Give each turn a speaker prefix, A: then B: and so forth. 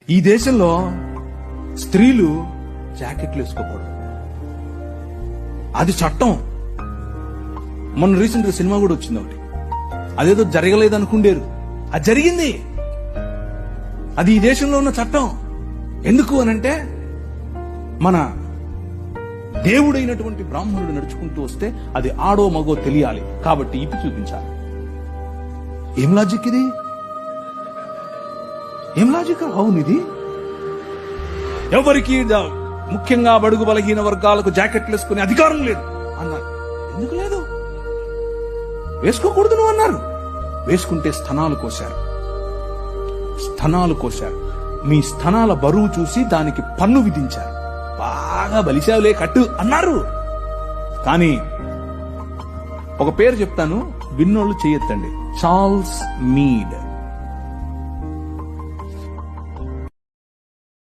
A: ఈ దేశంలో స్త్రీలు జాకెట్లు వేసుకోకూడదు, అది చట్టం. మొన్న రీసెంట్ గా సినిమా కూడా వచ్చింది ఒకటి, అదేదో జరగలేదు అనుకుండేరు, అది జరిగింది. అది ఈ దేశంలో ఉన్న చట్టం. ఎందుకు అనంటే మన దేవుడైనటువంటి బ్రాహ్మణుడు నడుచుకుంటూ వస్తే అది ఆడో మగో తెలియాలి కాబట్టి ఇప్పి చూపించాలి. ఏం లాజిక్ ఇది? ఏం లాజిక్? అవును, ఇది ఎవరికి ముఖ్యంగా బడుగు బలహీన వర్గాలకు జాకెట్లు వేసుకునే అధికారం లేదు అన్నారు. ఎందుకు లేదు? వేసుకోకూడదు నువ్వు అన్నారు. వేసుకుంటే స్తనాలు కోశారు. మీ స్తనాల బరువు చూసి దానికి పన్ను విధించారు. బాగా బలిశావులే కట్టు అన్నారు. కానీ ఒక పేరు చెప్తాను, విన్నోళ్ళు చేయొద్దండి. Charles Mead